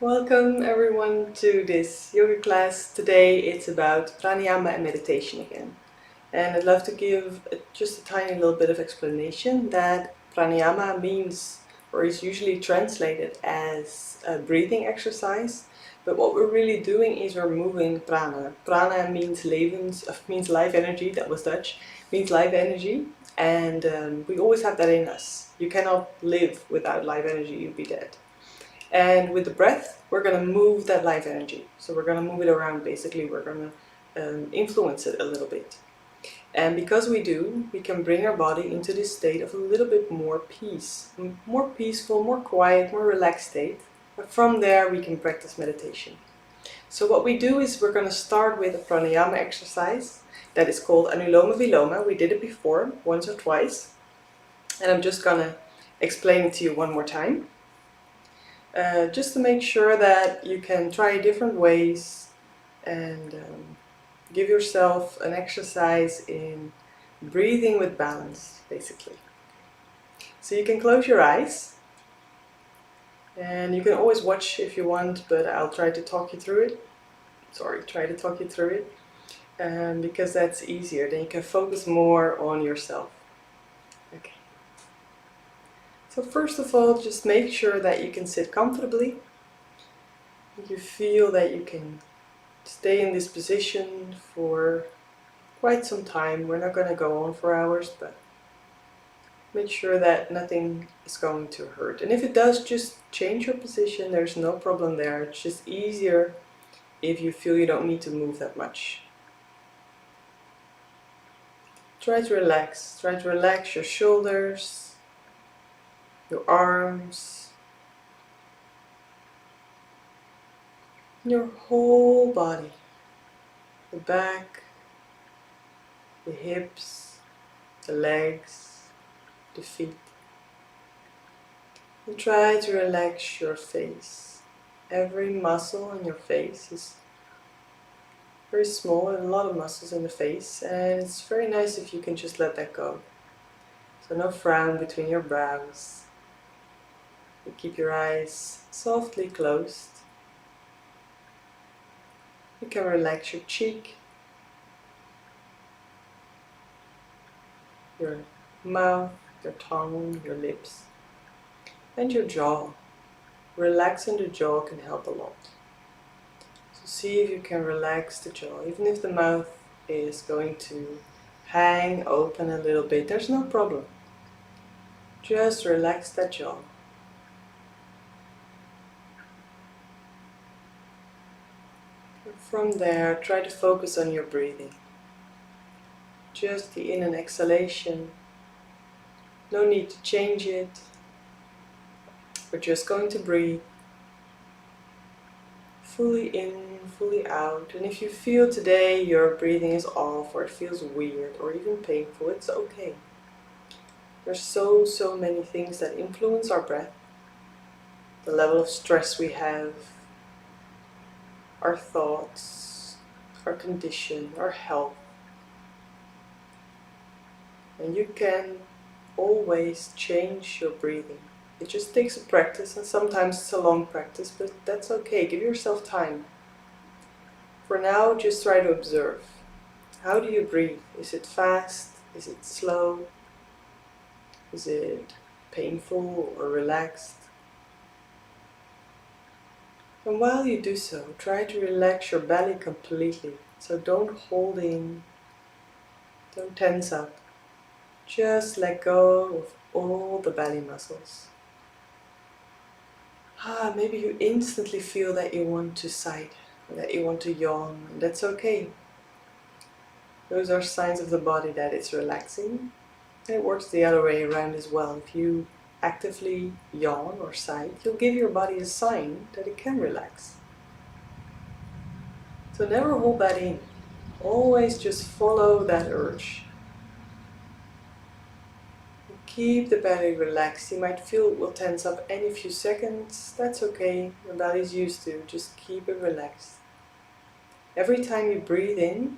Welcome everyone to this yoga class. Today it's about pranayama and meditation again. And I'd love to give just a tiny little bit of explanation that pranayama means, or is usually translated as a breathing exercise. But what we're really doing is we're moving prana. Prana means means life energy, that was Dutch, means life energy. And we always have that in us. You cannot live without life energy, you'd be dead. And with the breath, we're going to move that life energy. So we're going to move it around, basically. We're going to influence it a little bit. And because we do, we can bring our body into this state of a little bit more peace. More peaceful, more quiet, more relaxed state. But from there, we can practice meditation. So what we do is we're going to start with a pranayama exercise that is called Anuloma Viloma. We did it before, once or twice. And I'm just going to explain it to you one more time. Just to make sure that you can try different ways and give yourself an exercise in breathing with balance, basically. So you can close your eyes and you can always watch if you want, but I'll try to talk you through it. Because that's easier. Then you can focus more on yourself. Okay. So first of all, just make sure that you can sit comfortably. You feel that you can stay in this position for quite some time. We're not going to go on for hours, but make sure that nothing is going to hurt. And if it does, just change your position. There's no problem there. It's just easier if you feel you don't need to move that much. Try to relax. Try to relax your shoulders, your arms, your whole body. The back, the hips, the legs, the feet. And try to relax your face. Every muscle in your face is very small and a lot of muscles in the face, and it's very nice if you can just let that go. So no frown between your brows. You keep your eyes softly closed. You can relax your cheek, your mouth, your tongue, your lips, and your jaw. Relaxing the jaw can help a lot. So see if you can relax the jaw. Even if the mouth is going to hang open a little bit, there's no problem. Just relax that jaw. And from there, try to focus on your breathing. Just the in and exhalation. No need to change it. We're just going to breathe fully in, fully out. And if you feel today your breathing is off, or it feels weird or even painful, it's okay. There's so many things that influence our breath. The level of stress we have, our thoughts, our condition, our health. And you can always change your breathing. It just takes a practice, and sometimes it's a long practice, but that's okay. Give yourself time. For now, just try to observe. How do you breathe? Is it fast? Is it slow? Is it painful or relaxed? And while you do so, try to relax your belly completely. So don't hold in, don't tense up. Just let go of all the belly muscles. Maybe you instantly feel that you want to sigh, or that you want to yawn, and that's okay. Those are signs of the body that it's relaxing. And it works the other way around as well. If you actively yawn or sigh, you'll give your body a sign that it can relax. So never hold that in. Always just follow that urge. Keep the belly relaxed. You might feel it will tense up any few seconds. That's okay. Your body's used to. Just keep it relaxed. Every time you breathe in,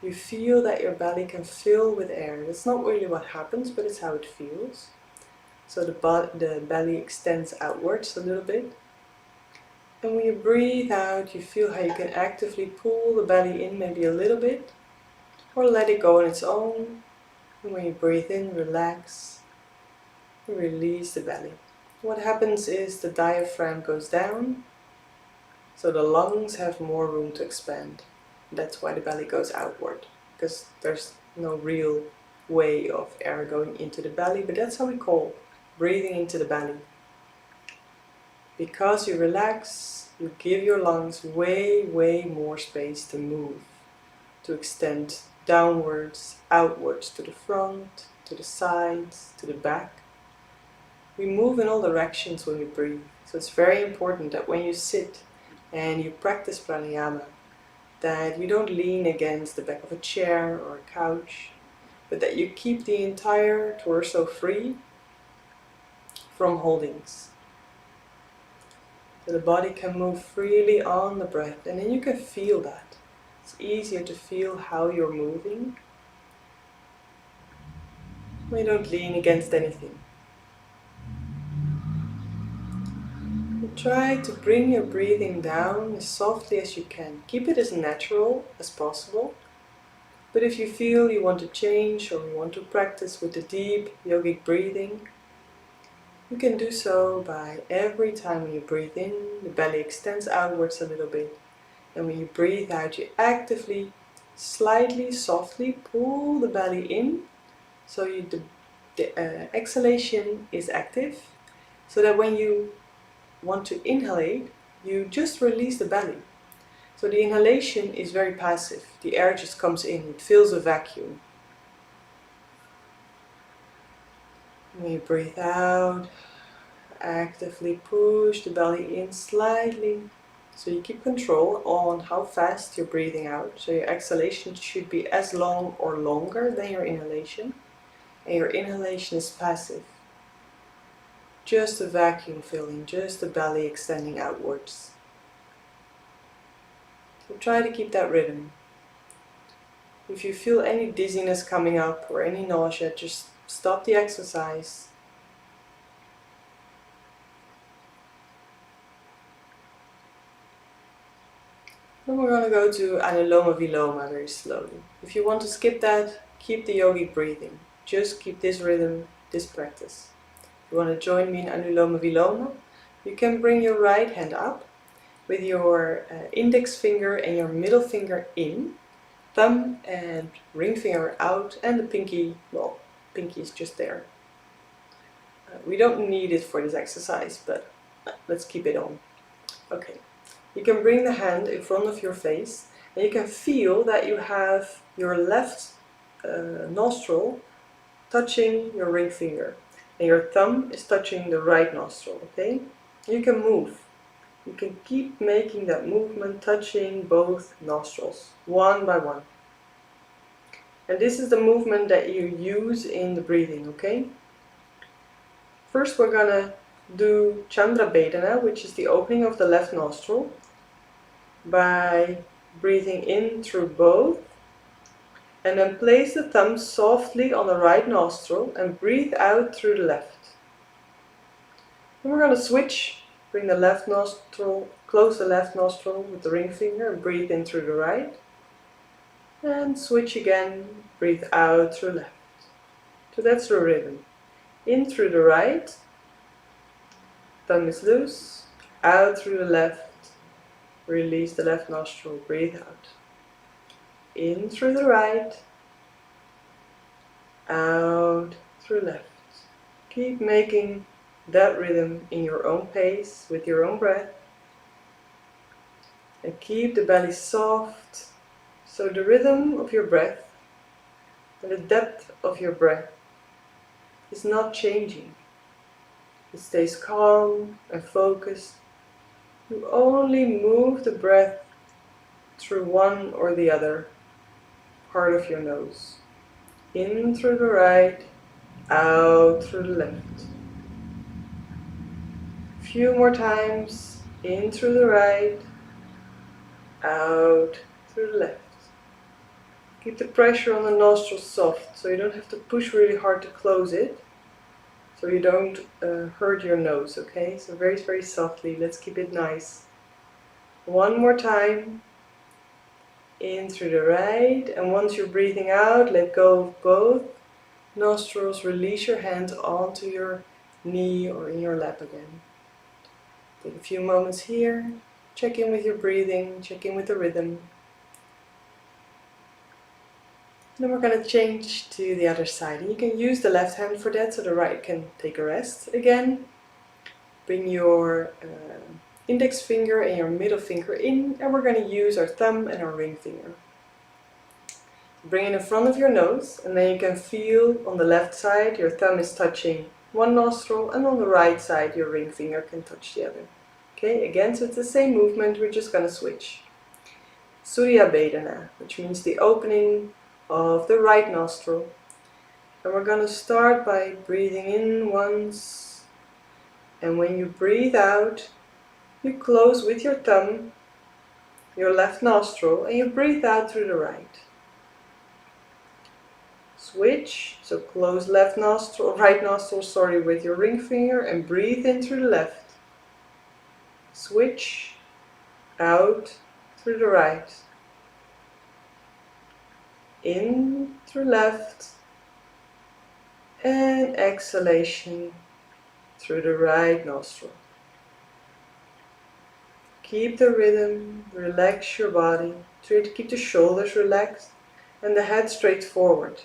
you feel that your belly can fill with air. That's not really what happens, but it's how it feels. So the belly extends outwards a little bit. And when you breathe out, you feel how you can actively pull the belly in maybe a little bit, or let it go on its own. And when you breathe in, relax, and release the belly. What happens is the diaphragm goes down, so the lungs have more room to expand. That's why the belly goes outward, because there's no real way of air going into the belly, but that's how we call breathing into the belly. Because you relax, you give your lungs way more space to move, to extend downwards, outwards, to the front, to the sides, to the back. We move in all directions when we breathe, so it's very important that when you sit and you practice pranayama, that you don't lean against the back of a chair or a couch, but that you keep the entire torso free from holdings. So the body can move freely on the breath, and then you can feel that. It's easier to feel how you're moving. We don't lean against anything. Try to bring your breathing down as softly as you can. Keep it as natural as possible. But if you feel you want to change or you want to practice with the deep yogic breathing, you can do so by every time when you breathe in, the belly extends outwards a little bit. And when you breathe out, you actively, slightly, softly pull the belly in. So the exhalation is active, so that when you want to inhalate, you just release the belly. So the inhalation is very passive. The air just comes in, it fills a vacuum. When you breathe out, actively push the belly in slightly. So you keep control on how fast you're breathing out. So your exhalation should be as long or longer than your inhalation. And your inhalation is passive. Just a vacuum filling, just the belly extending outwards. So try to keep that rhythm. If you feel any dizziness coming up or any nausea, just stop the exercise. Then we're going to go to Anuloma Viloma very slowly. If you want to skip that, keep the yogic breathing. Just keep this rhythm, this practice. If you want to join me in Anuloma Viloma, you can bring your right hand up with your index finger and your middle finger in, thumb and ring finger out, and the pinky, well, pinky is just there. We don't need it for this exercise, but let's keep it on. Okay, you can bring the hand in front of your face, and you can feel that you have your left nostril touching your ring finger, and your thumb is touching the right nostril, okay? You can move. You can keep making that movement, touching both nostrils, one by one. And this is the movement that you use in the breathing, okay? First we're gonna do Chandra Vedana, which is the opening of the left nostril, by breathing in through both, and then place the thumb softly on the right nostril and breathe out through the left. Then we're going to switch, bring the left nostril, close the left nostril with the ring finger and breathe in through the right, and switch again, breathe out through left. So that's the rhythm. In through the right, thumb is loose, out through the left, release the left nostril, breathe out. In through the right, out through left. Keep making that rhythm in your own pace, with your own breath. And keep the belly soft, so the rhythm of your breath and the depth of your breath is not changing. It stays calm and focused. You only move the breath through one or the other part of your nose. In through the right, out through the left. A few more times. In through the right, out through the left. Keep the pressure on the nostrils soft, so you don't have to push really hard to close it, so you don't hurt your nose, okay? So very softly, let's keep it nice. One more time. In through the right, and once you're breathing out, let go of both nostrils. Release your hand onto your knee or in your lap again. Take a few moments here. Check in with your breathing, check in with the rhythm. Then we're going to change to the other side. And you can use the left hand for that, so the right can take a rest. Again, bring your index finger and your middle finger in, and we're going to use our thumb and our ring finger. Bring it in front of your nose, and then you can feel on the left side your thumb is touching one nostril, and on the right side your ring finger can touch the other. Okay, again, so it's the same movement, we're just going to switch. Surya Vedana, which means the opening of the right nostril. And we're going to start by breathing in once, and when you breathe out, you close with your thumb your left nostril and you breathe out through the right. Switch, so close right nostril, with your ring finger and breathe in through the left. Switch, out through the right. In through left, and exhalation through the right nostril. Keep the rhythm, relax your body, try to keep the shoulders relaxed and the head straight forward.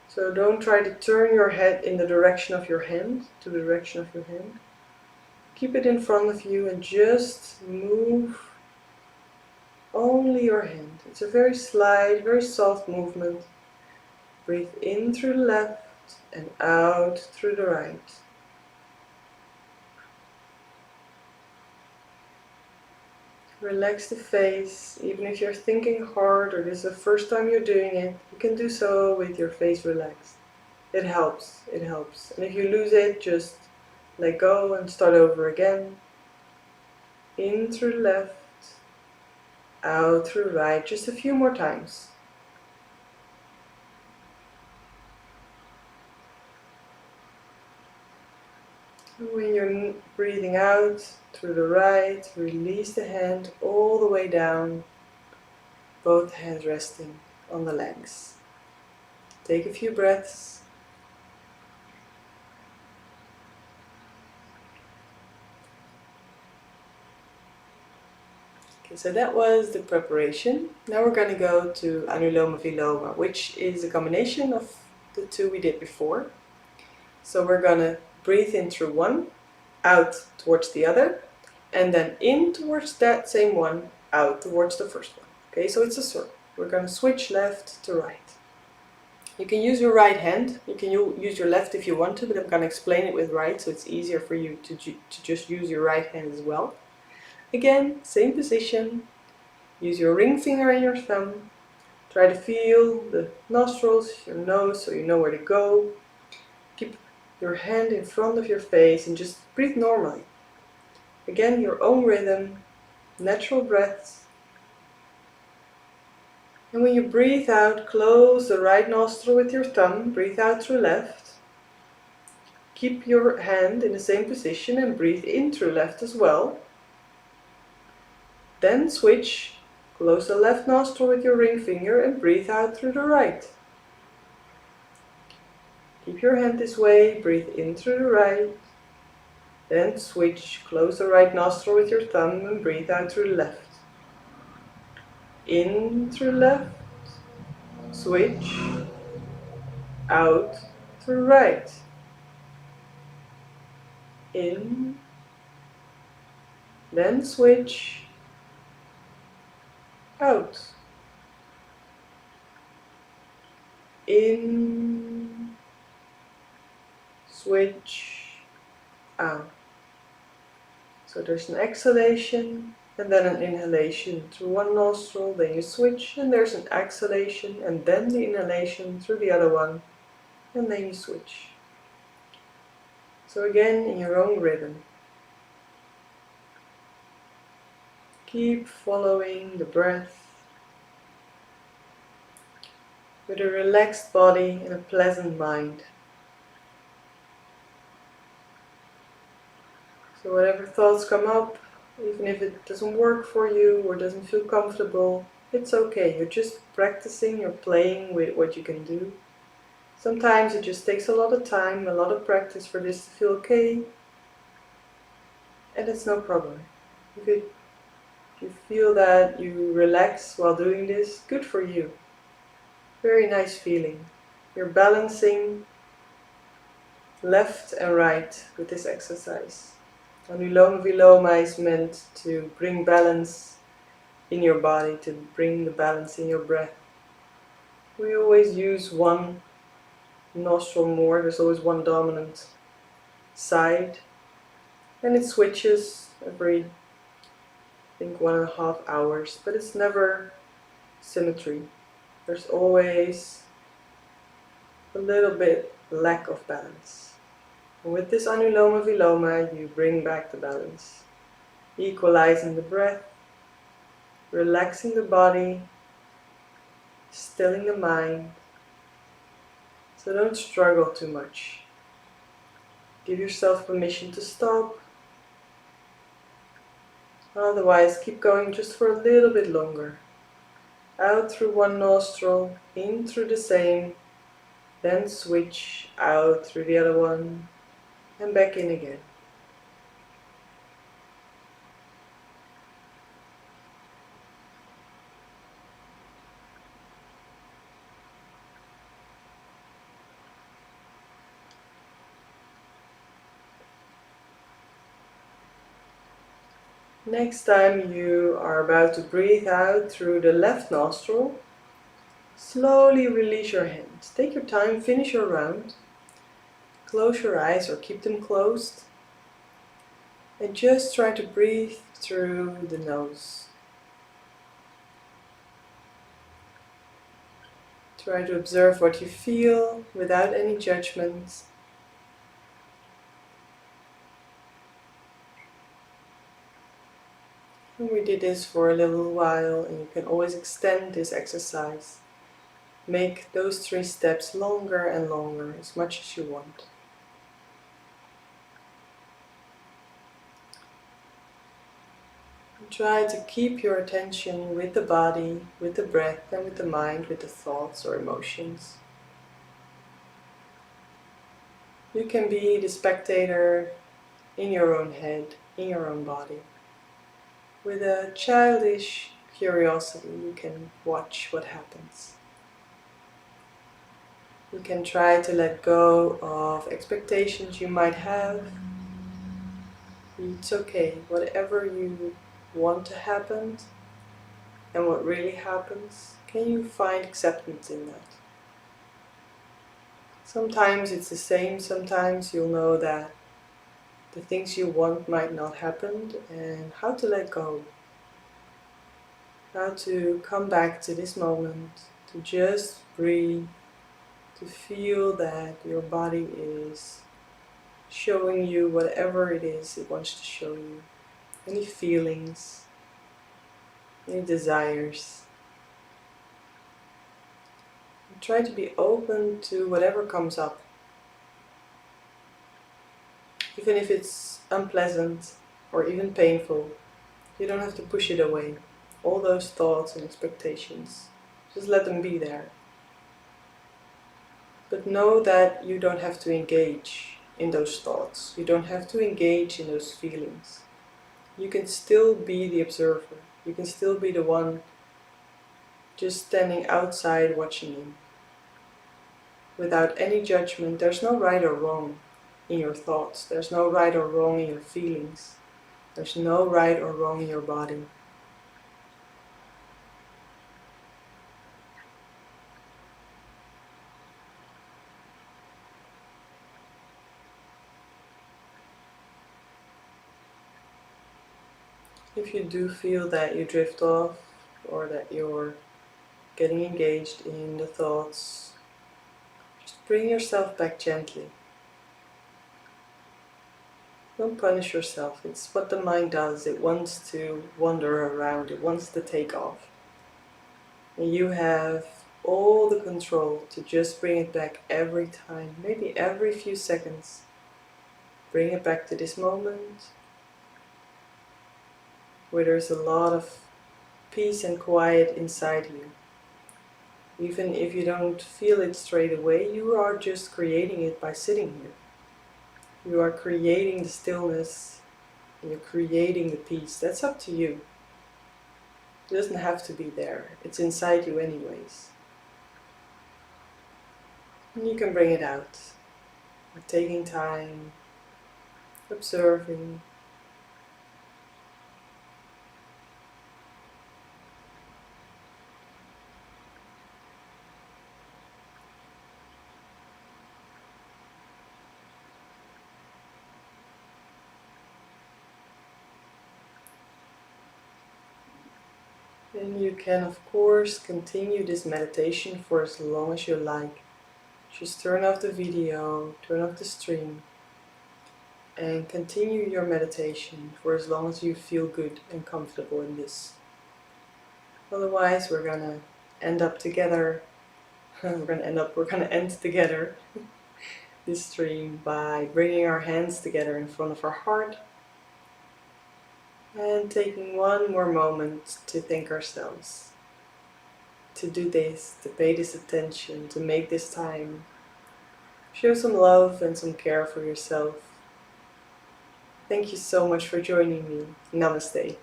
So don't try to turn your head in the direction of your hand, to the direction of your hand. Keep it in front of you and just move only your hand. It's a very slight, very soft movement. Breathe in through the left and out through the right. Relax the face, even if you're thinking hard or this is the first time you're doing it, you can do so with your face relaxed. It helps, it helps. And if you lose it, just let go and start over again. In through the left, out through the right, just a few more times. When you're breathing out through the right, release the hand all the way down, both hands resting on the legs. Take a few breaths. Okay, so that was the preparation. Now we're going to go to Anuloma Viloma, which is a combination of the two we did before. So we're going to breathe in through one, out towards the other, and then in towards that same one, out towards the first one. Okay, so it's a circle. We're going to switch left to right. You can use your right hand, you can use your left if you want to, but I'm going to explain it with right, so it's easier for you to just use your right hand as well. Again, same position, use your ring finger and your thumb, try to feel the nostrils, your nose, so you know where to go. Keep your hand in front of your face and just breathe normally. Again, your own rhythm, natural breaths. And when you breathe out, close the right nostril with your thumb, breathe out through left. Keep your hand in the same position and breathe in through left as well. Then switch, close the left nostril with your ring finger and breathe out through the right. Keep your hand this way, breathe in through the right. Then switch, close the right nostril with your thumb and breathe out through the left. In through left, switch, out through right. In, then switch, out. In, switch, out. So there's an exhalation and then an inhalation through one nostril, then you switch, and there's an exhalation and then the inhalation through the other one, and then you switch. So again, in your own rhythm. Keep following the breath with a relaxed body and a pleasant mind. So whatever thoughts come up, Even if it doesn't work for you or doesn't feel comfortable, it's okay. You're just practicing, you're playing with what you can do. Sometimes it just takes a lot of time, a lot of practice for this to feel okay, and it's no problem. If you feel that you relax while doing this, good for you. Very nice feeling. You're balancing left and right with this exercise. Anuloma Viloma is meant to bring balance in your body, to bring the balance in your breath. We always use one nostril more, there's always one dominant side, and it switches every, I think, 1.5 hours, but it's never symmetry. There's always a little bit lack of balance. And with this Anuloma Viloma, you bring back the balance, equalizing the breath, relaxing the body, stilling the mind. So don't struggle too much. Give yourself permission to stop. Otherwise, keep going just for a little bit longer. Out through one nostril, in through the same, then switch out through the other one, and back in again. Next time you are about to breathe out through the left nostril, slowly release your hands. Take your time, finish your round. Close your eyes or keep them closed. And just try to breathe through the nose. Try to observe what you feel without any judgments. And we did this for a little while, and you can always extend this exercise. Make those 3 steps longer and longer, as much as you want. And try to keep your attention with the body, with the breath, and with the mind, with the thoughts or emotions. You can be the spectator in your own head, in your own body. With a childish curiosity, you can watch what happens. You can try to let go of expectations you might have. It's okay, whatever you want to happen and what really happens, can you find acceptance in that? Sometimes it's the same, sometimes you'll know that the things you want might not happen, and how to let go. How to come back to this moment, to just breathe, to feel that your body is showing you whatever it is it wants to show you. Any feelings, any desires. And try to be open to whatever comes up. Even if it's unpleasant or even painful, you don't have to push it away. All those thoughts and expectations, just let them be there. But know that you don't have to engage in those thoughts. You don't have to engage in those feelings. You can still be the observer. You can still be the one just standing outside watching them. Without any judgment. There's no right or wrong in your thoughts. There's no right or wrong in your feelings. There's no right or wrong in your body. If you do feel that you drift off or that you're getting engaged in the thoughts, just bring yourself back gently. Don't punish yourself. It's what the mind does. It wants to wander around. It wants to take off. And you have all the control to just bring it back every time, maybe every few seconds. Bring it back to this moment. where there's a lot of peace and quiet inside you. Even if you don't feel it straight away, you are just creating it by sitting here. You are creating the stillness, and you're creating the peace. That's up to you. It doesn't have to be there. It's inside you anyways. And you can bring it out by taking time, observing. And you can, of course, continue this meditation for as long as you like. Just turn off the video, turn off the stream, and continue your meditation for as long as you feel good and comfortable in this. Otherwise, we're gonna end up together. we're gonna end together this stream by bringing our hands together in front of our heart and taking one more moment to thank ourselves, to do this, to pay this attention, to make this time. Show some love and some care for yourself. Thank you so much for joining me. Namaste.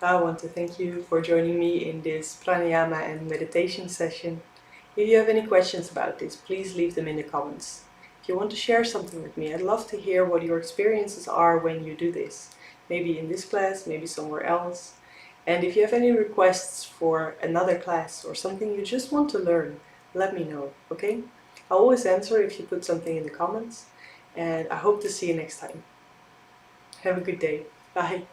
I want to thank you for joining me in this pranayama and meditation session. If you have any questions about this, please leave them in the comments. If you want to share something with me, I'd love to hear what your experiences are when you do this. Maybe in this class, maybe somewhere else. And if you have any requests for another class or something you just want to learn, let me know, okay? I'll always answer if you put something in the comments, and I hope to see you next time. Have a good day. Bye.